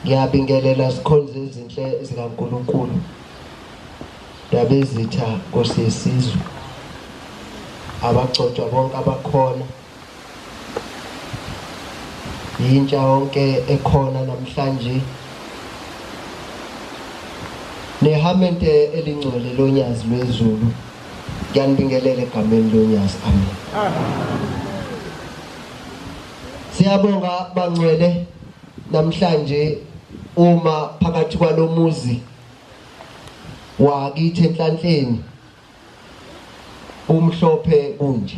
Ngiyabingelela sikhonze izinhle zikaNkulunkulu. Ndabezitha Nkosi yesizwe. Abagcotshwa bonke abakhona. Yintsha yonke ekhona namhlanje. Nehamente elingcwele lonyazi lwezulu. Ngiyanibingelela egameni lonyazi. Amen. Siyabonga bangcwele namhlanje uma phakathi kwalomuzi wakithi enhlanhleni umhlophe kunje.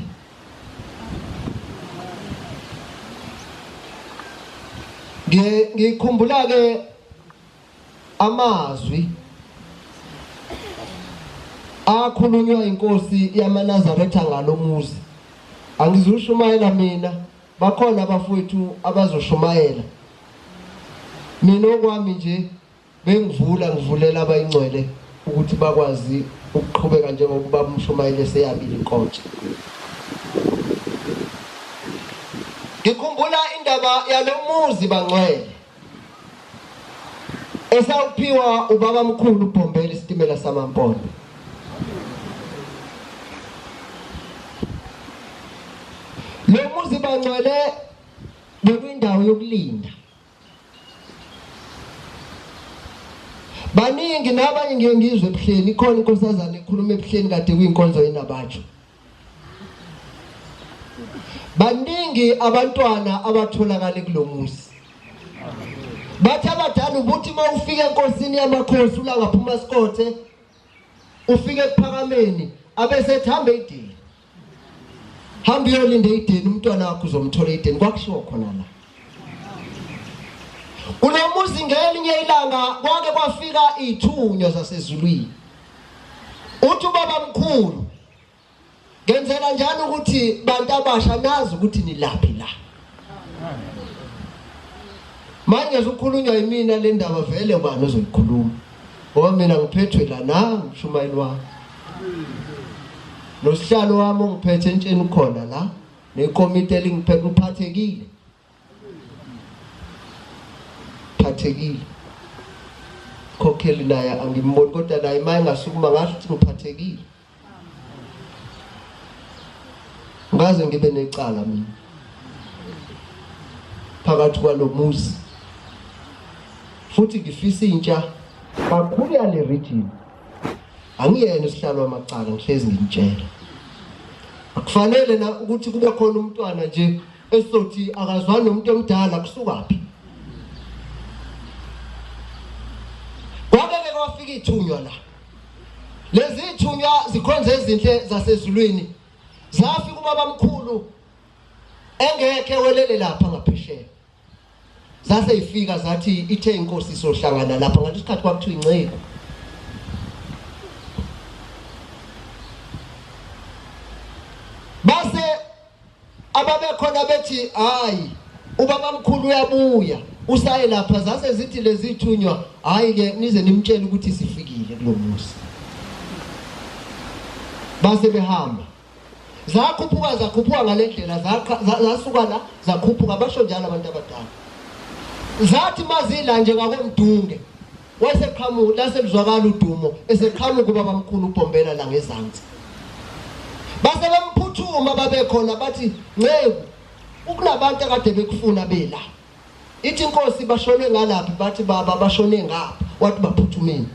Ngikhumbula ke amazwi akhulunywa inkosi yamaNazaretha ngalomuzi. Angizushumayela mina, bakhona abafowethu abazoshumayela. Mina okwami nje bengivulela abayingcwele ukuthi bakwazi ukuqhubeka njengokuba umshumayeli seyabili inkonzo. Ngikhumbula indaba yalomuzi bangcwele esawuphiwa ubaba mkhulu uBhombela isitimela samaMpondo. Lo muzi bangcwele bekuyindawo yokulinda. Baningi nabanye ngiyengizwe ebuhleni, ikhona inkosazana ekhuluma ebuhleni kade kuyinkonzo yenabatsho. Baningi abantwana abatholakala kulomuzi. Bathi abadala ubuthi mawufika enkosini yamakhosi ulangaphuma esikothe ufike ephakameni abesethi hamba edini. Hamba uyolinda edini umntwana wakho uzomthola edini, kwakushiwo khona la. Ulomuzi ngelinye ilanga kwake kwafika ithunywa zasezulwini. Uthi ubaba mkhulu ngenzela njani ukuthi bantu abasha nazi ukuthi nilaphi la. Manje uzokhulunywa yimina le ndaba vele ubani ozoyikhuluma. Ngoba mina ngiphethwe la nami mshumayeli wami. Nosihlalo wami ongiphethe entsheni ukhona la. Nekomiti elingiphethe uphathekile. Phathekile. Khokheli naye angimboni kodwa naye maye ngasukuma ngathi ngiphathekile. Ngaze ngibe necala mina. Phakathi kwalomuzi. Futhi ngifisa intsha kakhulu yale region. Angiyena isihlalo wamacala ngihlezi ngimtshela. Akufanele na ukuthi kube khona umntwana nje esothi akazwani nomuntu omdala kusukaphi. Kwake kwafika ithunywa la. Lezi ithunywa zikhonze ezinhle zasezulwini. Zafika ubaba mkhulu engeke welele lapha ngaphesheya. Zase ifika zathi ithe inkosi sohlangana lapha ngathi isikhathi kwakuthiwa inceke. Base ababekhona bethi hayi ubaba mkhulu uyabuya usaye lapha. Zase zithi lezi ithunywa hayi ke nize nimtshele ukuthi sifikile kulomuzi. Base behamba zakhuphuka ngalendlela zasuka la zakhuphuka basho njalo abantu abadala. Zathi mazila nje ngakomdunge waseqhamuka laselizwakala udumo eseqhamuka ubaba mkhulu uBhombela la ngezansi. Base bemphuthuma babekhona bathi nceku ukunabantu akade bekufuna bela. Ithi inkosi bashone ngalaphi bathi baba bashone ngapha wathi baphuthumeni.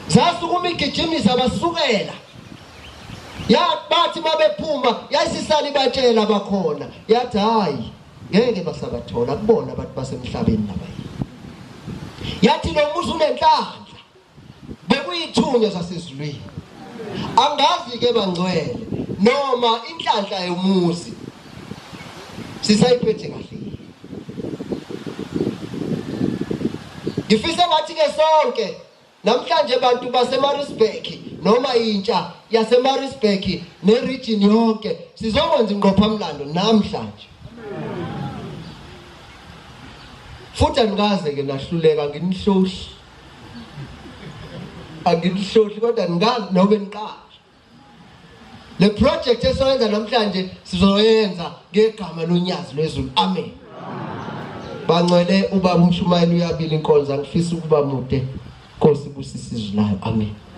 Zasukuma igijimisa basukela. Bathi mabephuma yayisisala ibatshela bakhona. Yathi hayi ngeke basabathola kubona abantu basemhlabeni laba. Yathi lo muzi unenhlanhla bekuyithunywa zasezulwini. Angazi ke bangcwele noma inhlanhla yomuzi sisayiphethe kahle. Ngifisa ngathi ke sonke namhlanje abantu baseMaritzburg noma intsha yaseMaritzburg neregion yonke sizokwenza ingqophamlando namhlanje. Futhi angikaze ke nahluleka nginihloshi. Angihloshi kodwa ngikazi nobe niqala. Le project esoyenza namhlanje sizoyenza ngegama lonyazi lwezulu. Amen. Bangcwele ubaba uMshumayeli uyabila inkonzo, angifisa ukuba mude. Nkosi busisizwe layo. Amen.